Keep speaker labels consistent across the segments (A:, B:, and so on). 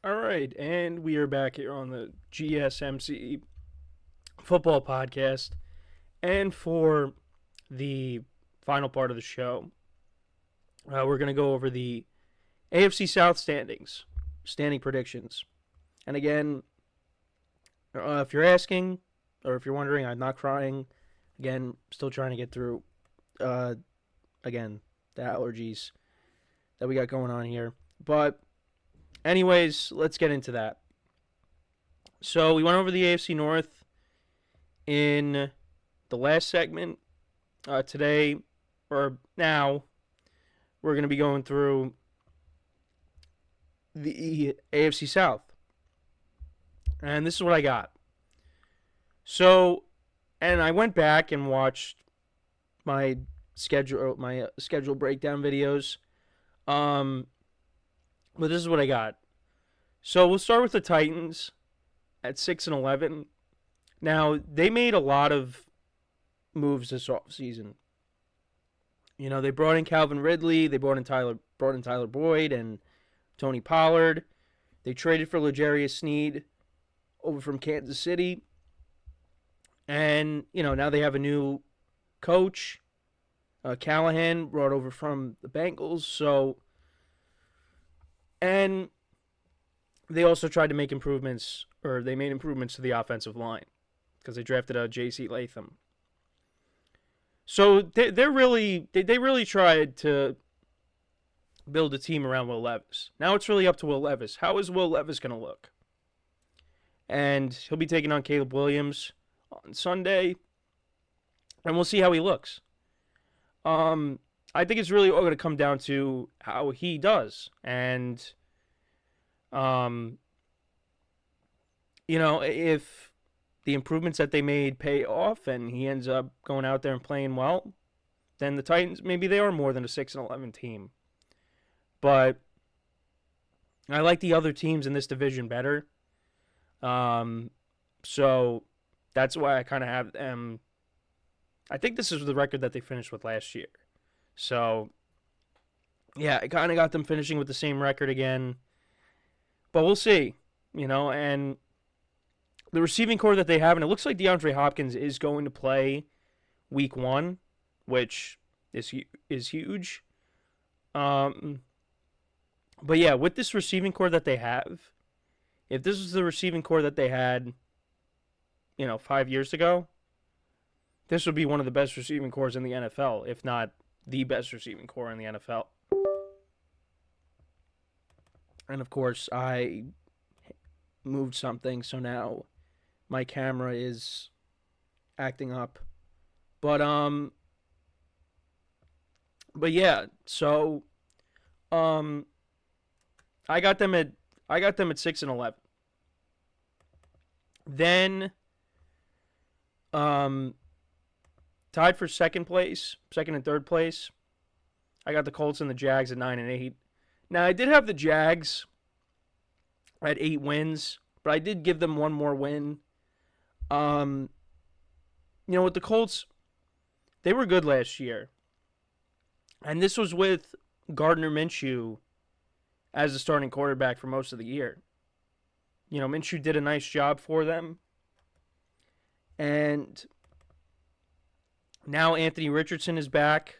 A: All right, and we are back here on the GSMC Football Podcast. And for the final part of the show, we're going to go over the AFC South standing predictions. And again, if you're asking, or if you're wondering, I'm not crying. Again, still trying to get through, again, the allergies that we got going on here. But anyways, let's get into that. So we went over the AFC North in the last segment. Today, or now, we're going to be going through the AFC South. And this is what I got. So, and I went back and watched my schedule breakdown videos. But this is what I got. So we'll start with the Titans at 6-11. Now, they made a lot of moves this offseason. You know, they brought in Calvin Ridley, they brought in Tyler Boyd and Tony Pollard. They traded for L'Jarius Sneed over from Kansas City. And, you know, now they have a new coach, Callahan, brought over from the Bengals. So, and they also tried to make improvements, or they made improvements to the offensive line because they drafted J.C. Latham. So they really tried to build a team around Will Levis. Now it's really up to Will Levis. How is Will Levis going to look? And he'll be taking on Caleb Williams on Sunday, and we'll see how he looks. I think it's really all going to come down to how he does, and you know, if the improvements that they made pay off and he ends up going out there and playing well, then the Titans, maybe they are more than a 6-11 team. But I like the other teams in this division better. So that's why I kind of have them. I think this is the record that they finished with last year. So, yeah, I kind of got them finishing with the same record again. But we'll see, you know, and the receiving core that they have, and it looks like DeAndre Hopkins is going to play week 1, which is huge. But yeah, with this receiving core that they have, if this is the receiving core that they had, you know, 5 years ago, this would be one of the best receiving cores in the NFL, if not the best receiving core in the NFL. And of course, I moved something, so now my camera is acting up. But yeah, so I got them at 6-11. Then tied for second and third place, I got the Colts and the Jags at 9-8. Now I did have the Jags at 8 wins, but I did give them one more win. You know, with the Colts, they were good last year. And this was with Gardner Minshew as the starting quarterback for most of the year. You know, Minshew did a nice job for them. And now Anthony Richardson is back.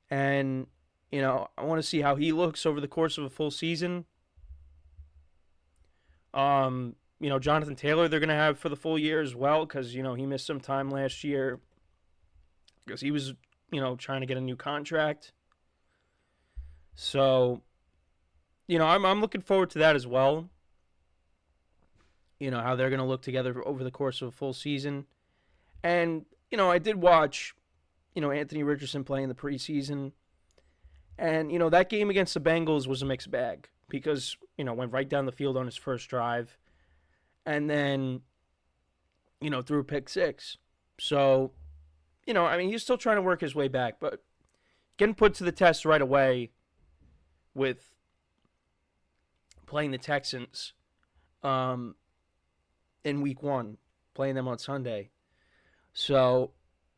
A: And, you know, I want to see how he looks over the course of a full season. You know, Jonathan Taylor they're going to have for the full year as well because, you know, he missed some time last year because he was, you know, trying to get a new contract. So, you know, I'm looking forward to that as well. You know, how they're going to look together over the course of a full season. And, you know, I did watch, you know, Anthony Richardson play in the preseason. And, you know, that game against the Bengals was a mixed bag because, you know, went right down the field on his first drive. And then, you know, threw a pick 6. So, you know, I mean, he's still trying to work his way back. But getting put to the test right away with playing the Texans in week 1, playing them on Sunday. So,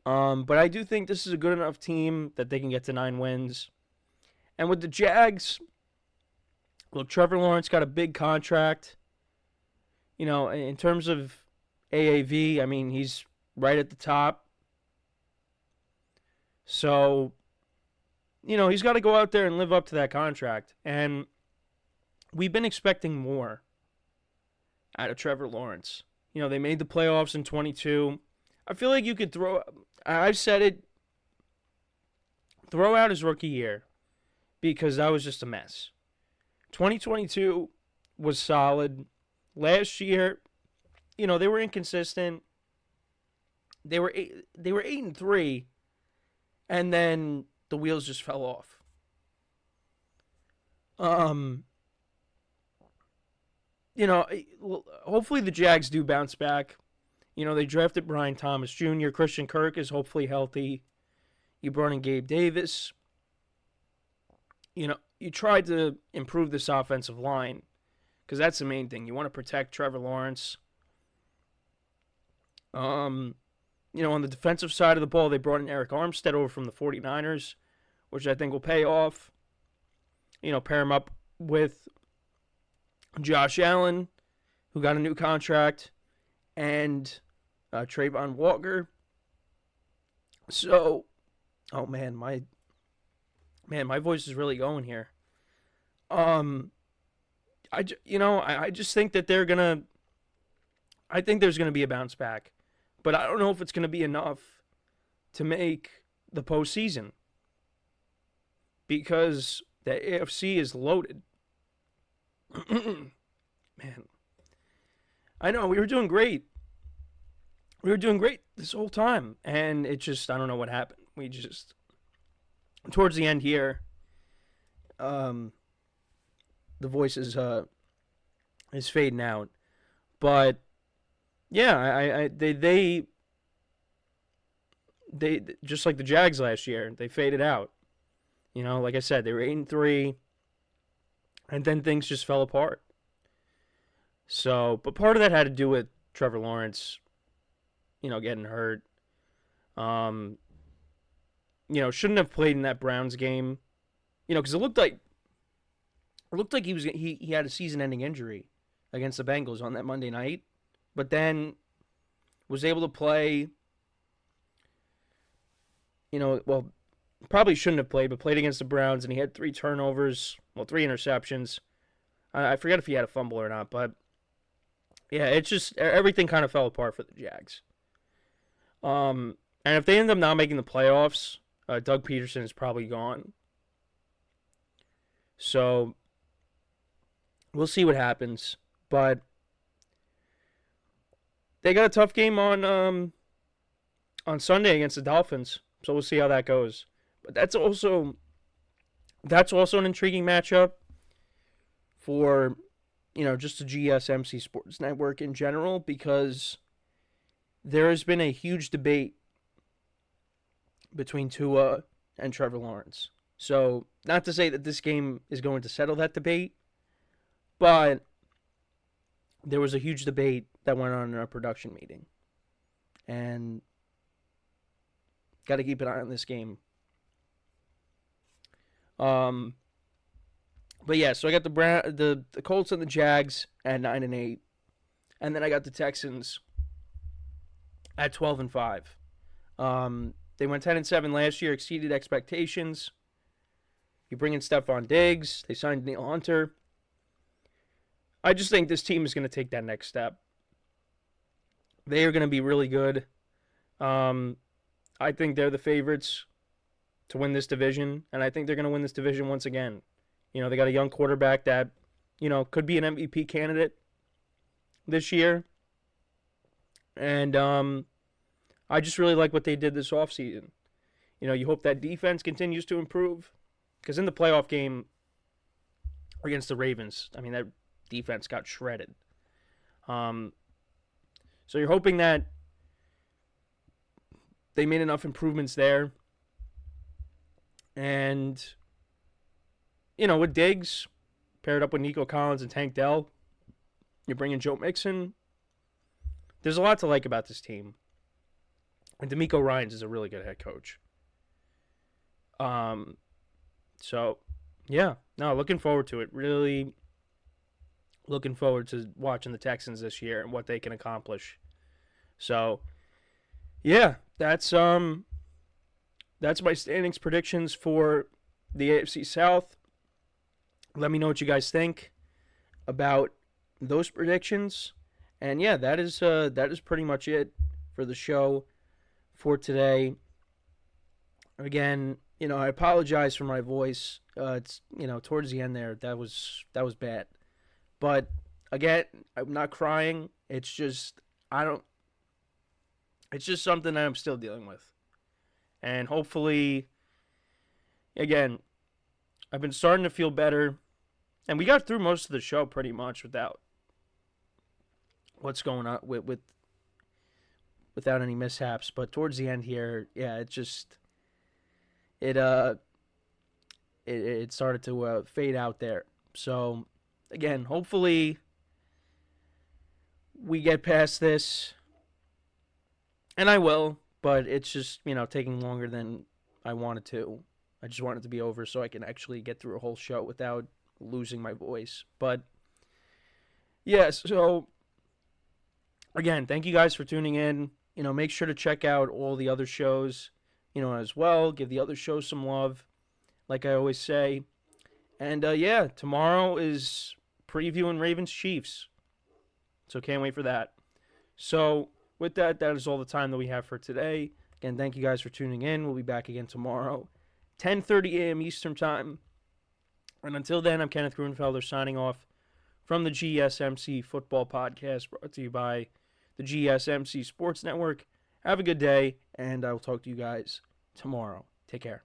A: but I do think this is a good enough team that they can get to 9 wins. And with the Jags, Look, Trevor Lawrence got a big contract. In terms of AAV, I mean, he's right at the top. So, he's got to go out there and live up to that contract. And we've been expecting more out of Trevor Lawrence. They made the playoffs in 22. I feel like you could I've said it, throw out his rookie year because that was just a mess. 2022 was solid. Last year, they were inconsistent. They were 8-3, and then the wheels just fell off. Hopefully the Jags do bounce back. They drafted Brian Thomas Jr. Christian Kirk is hopefully healthy. You brought in Gabe Davis. You tried to improve this offensive line because that's the main thing. You want to protect Trevor Lawrence. On the defensive side of the ball, they brought in Eric Armstead over from the 49ers, which I think will pay off. Pair him up with Josh Allen, who got a new contract, and Trayvon Walker. So, oh man, my voice is really going here. I just think that I think there's gonna be a bounce back, but I don't know if it's gonna be enough to make the postseason because the AFC is loaded. Man, I know we were doing great. We were doing great this whole time, and it just, I don't know what happened. We just, towards the end here, the voice is fading out. But yeah, they just like the Jags last year, they faded out. Like I said, they were 8-3, and then things just fell apart. So, but part of that had to do with Trevor Lawrence, getting hurt. Shouldn't have played in that Browns game, because it looked like he had a season-ending injury against the Bengals on that Monday night, but then was able to play. Probably shouldn't have played, but played against the Browns, and he had 3 turnovers, 3 interceptions. I forget if he had a fumble or not, but yeah, it's just everything kind of fell apart for the Jags. And if they end up not making the playoffs, Doug Peterson is probably gone. So we'll see what happens, but they got a tough game on Sunday against the Dolphins, so we'll see how that goes. But that's also an intriguing matchup for just the GSMC Sports Network in general, because there has been a huge debate between Tua and Trevor Lawrence. So, not to say that this game is going to settle that debate, but there was a huge debate that went on in our production meeting. And got to keep an eye on this game. But yeah, so I got the Colts and the Jags at 9-8, and then I got the Texans at 12-5. They went 10-7 last year, exceeded expectations. You bring in Stephon Diggs, they signed Neil Hunter. I just think this team is going to take that next step. They are going to be really good. I think they're the favorites to win this division, and I think they're going to win this division once again. They got a young quarterback that, could be an MVP candidate this year. And I just really like what they did this offseason. You hope that defense continues to improve, because in the playoff game against the Ravens, that defense got shredded. So you're hoping that they made enough improvements there. And with Diggs, paired up with Nico Collins and Tank Dell, you're bringing Joe Mixon. There's a lot to like about this team. And DeMeco Ryans is a really good head coach. So, yeah. No, looking forward to it. Really, looking forward to watching the Texans this year and what they can accomplish. So, yeah, that's my standings predictions for the AFC South. Let me know what you guys think about those predictions. And yeah, that is pretty much it for the show for today. Again, I apologize for my voice. It's towards the end there, that was bad. But again, I'm not crying. It's just It's just something that I'm still dealing with, and hopefully, again, I've been starting to feel better, and we got through most of the show pretty much without what's going on without any mishaps. But towards the end here, yeah, it started to fade out there. So again, hopefully we get past this, and I will. But it's just taking longer than I wanted to. I just want it to be over so I can actually get through a whole show without losing my voice. But yeah, so again, thank you guys for tuning in. Make sure to check out all the other shows, as well. Give the other shows some love, like I always say. And yeah, tomorrow is previewing Ravens Chiefs. So can't wait for that. So with that, that is all the time that we have for today. Again, thank you guys for tuning in. We'll be back again tomorrow, 10:30 a.m. Eastern Time. And until then, I'm Kenneth Grunfelder signing off from the GSMC Football Podcast, brought to you by the GSMC Sports Network. Have a good day, and I will talk to you guys tomorrow. Take care.